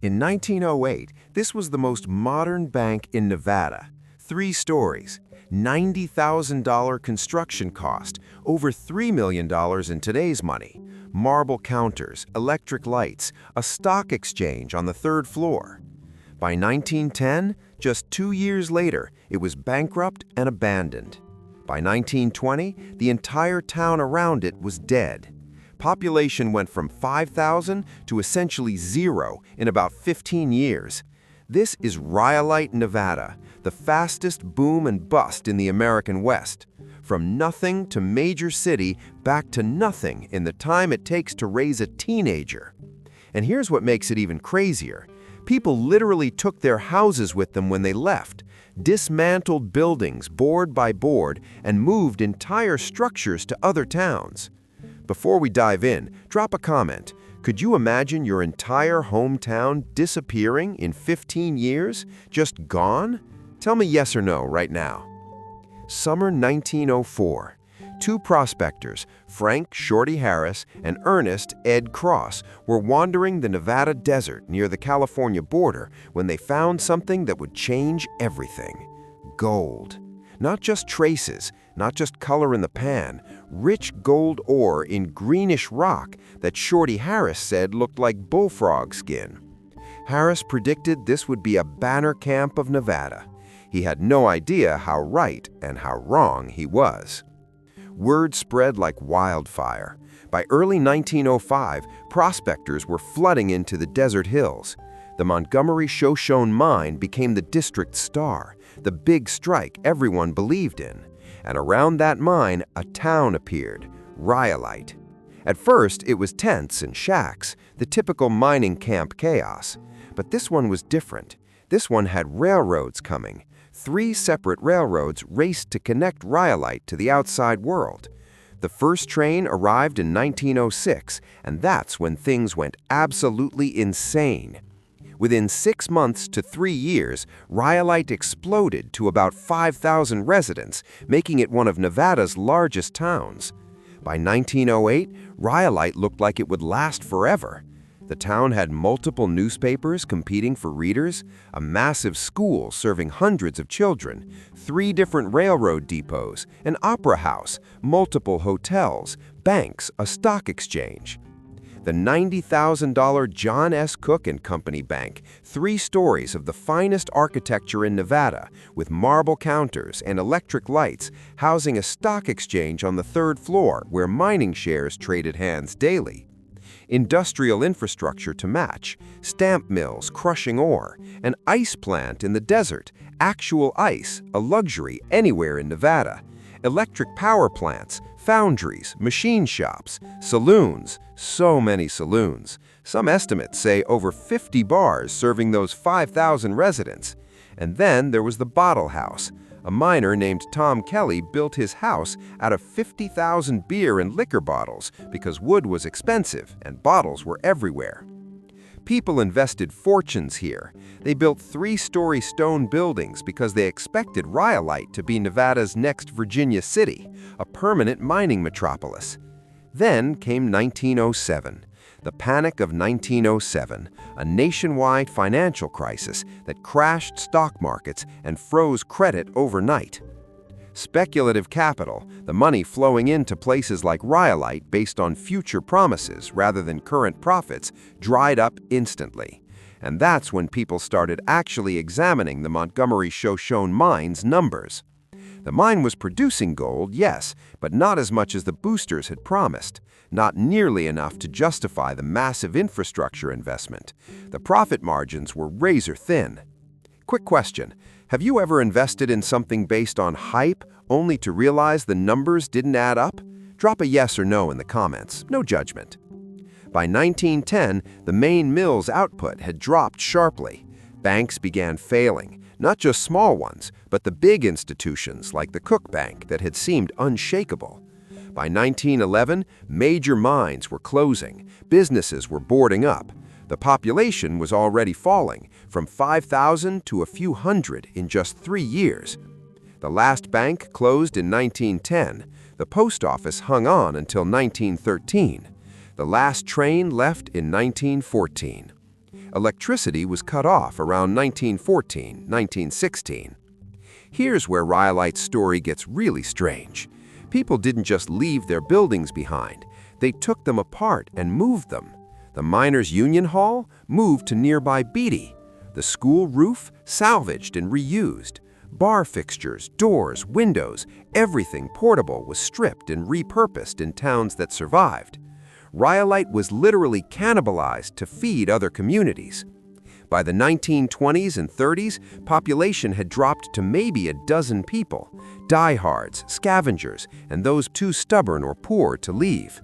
In 1908, this was the most modern bank in Nevada. 3 stories, $90,000 construction cost, over $3 million in today's money, marble counters, electric lights, a stock exchange on the 3rd floor. By 1910, just 2 years later, it was bankrupt and abandoned. By 1920, the entire town around it was dead. Population went from 5,000 to essentially 0 in about 15 years. This is Rhyolite, Nevada, the fastest boom and bust in the American West. From nothing to major city, back to nothing in the time it takes to raise a teenager. And here's what makes it even crazier. People literally took their houses with them when they left, dismantled buildings board by board, and moved entire structures to other towns. Before we dive in, drop a comment. Could you imagine your entire hometown disappearing in 15 years? Just gone? Tell me yes or no right now. Summer 1904. 2 prospectors, Frank Shorty Harris and Ernest Ed Cross, were wandering the Nevada desert near the California border when they found something that would change everything. Gold. Not just traces, not just color in the pan, rich gold ore in greenish rock that Shorty Harris said looked like bullfrog skin. Harris predicted this would be a banner camp of Nevada. He had no idea how right and how wrong he was. Word spread like wildfire. By early 1905, prospectors were flooding into the desert hills. The Montgomery Shoshone mine became the district star, the big strike everyone believed in. And around that mine, a town appeared, Rhyolite. At first, it was tents and shacks, the typical mining camp chaos. But this one was different. This one had railroads coming. 3 separate railroads raced to connect Rhyolite to the outside world. The first train arrived in 1906, and that's when things went absolutely insane. Within 6 months to 3 years, Rhyolite exploded to about 5,000 residents, making it one of Nevada's largest towns. By 1908, Rhyolite looked like it would last forever. The town had multiple newspapers competing for readers, a massive school serving hundreds of children, 3 different railroad depots, an opera house, multiple hotels, banks, a stock exchange. The $90,000 John S. Cook & Company Bank, 3 stories of the finest architecture in Nevada, with marble counters and electric lights, housing a stock exchange on the 3rd floor where mining shares traded hands daily. Industrial infrastructure to match, stamp mills crushing ore, an ice plant in the desert, actual ice, a luxury anywhere in Nevada, electric power plants, foundries, machine shops, saloons, so many saloons. Some estimates say over 50 bars serving those 5,000 residents. And then there was the bottle house. A miner named Tom Kelly built his house out of 50,000 beer and liquor bottles because wood was expensive and bottles were everywhere. People invested fortunes here. They built 3-story stone buildings because they expected Rhyolite to be Nevada's next Virginia city, a permanent mining metropolis. Then came 1907. The Panic of 1907, a nationwide financial crisis that crashed stock markets and froze credit overnight. Speculative capital, the money flowing into places like Rhyolite based on future promises rather than current profits, dried up instantly. And that's when people started actually examining the Montgomery Shoshone mine's numbers. The mine was producing gold, yes, but not as much as the boosters had promised. Not nearly enough to justify the massive infrastructure investment. The profit margins were razor thin. Quick question. Have you ever invested in something based on hype only to realize the numbers didn't add up? Drop a yes or no in the comments. No judgment. By 1910, the main mill's output had dropped sharply. Banks began failing, not just small ones, but the big institutions like the Cook Bank that had seemed unshakable. By 1911, major mines were closing, businesses were boarding up. The population was already falling, from 5,000 to a few hundred in just 3 years. The last bank closed in 1910. The post office hung on until 1913. The last train left in 1914. Electricity was cut off around 1914, 1916. Here's where Rhyolite's story gets really strange. People didn't just leave their buildings behind. They took them apart and moved them. The Miners' Union Hall moved to nearby Beatty. The school roof salvaged and reused. Bar fixtures, doors, windows, everything portable was stripped and repurposed in towns that survived. Rhyolite was literally cannibalized to feed other communities. By the 1920s and 30s, population had dropped to maybe a dozen people, diehards, scavengers, and those too stubborn or poor to leave.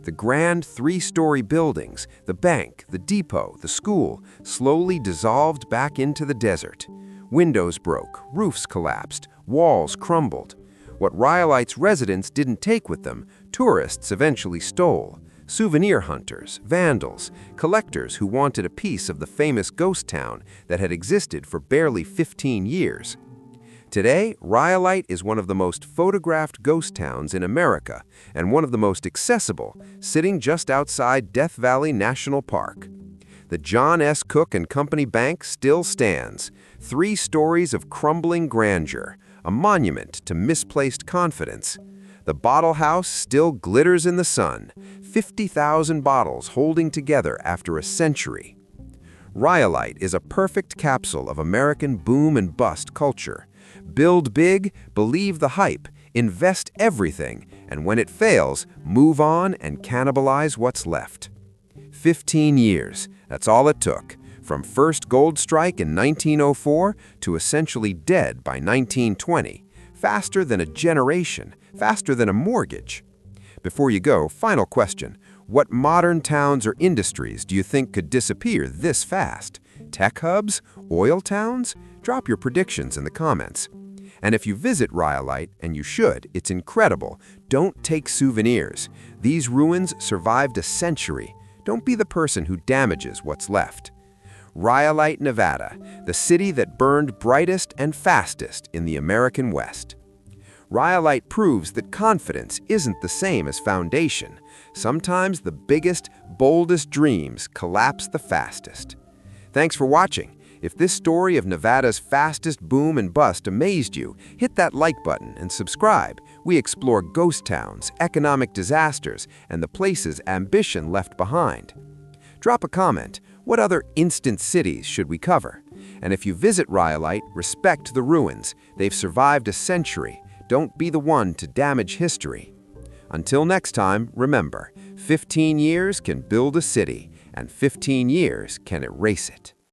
The grand three-story buildings, the bank, the depot, the school, slowly dissolved back into the desert. Windows broke, roofs collapsed, walls crumbled. What Rhyolite's residents didn't take with them, tourists eventually stole. Souvenir hunters, vandals, collectors who wanted a piece of the famous ghost town that had existed for barely 15 years. Today, Rhyolite is one of the most photographed ghost towns in America and one of the most accessible, sitting just outside Death Valley National Park. The John S. Cook and Company Bank still stands, 3 stories of crumbling grandeur, a monument to misplaced confidence. The bottle house still glitters in the sun, 50,000 bottles holding together after a century. Rhyolite is a perfect capsule of American boom and bust culture. Build big, believe the hype, invest everything, and when it fails, move on and cannibalize what's left. 15 years, that's all it took, from first gold strike in 1904 to essentially dead by 1920. Faster than a generation, faster than a mortgage. Before you go, final question. What modern towns or industries do you think could disappear this fast? Tech hubs? Oil towns? Drop your predictions in the comments. And if you visit Rhyolite, and you should, it's incredible, don't take souvenirs. These ruins survived a century. Don't be the person who damages what's left. Rhyolite, Nevada, the city that burned brightest and fastest in the American West. Rhyolite proves that confidence isn't the same as foundation. Sometimes the biggest, boldest dreams collapse the fastest. Thanks for watching. If this story of Nevada's fastest boom and bust amazed you, hit that like button and subscribe. We explore ghost towns, economic disasters, and the places ambition left behind. Drop a comment. What other instant cities should we cover? And if you visit Rhyolite, respect the ruins. They've survived a century. Don't be the one to damage history. Until next time, remember, 15 years can build a city, and 15 years can erase it.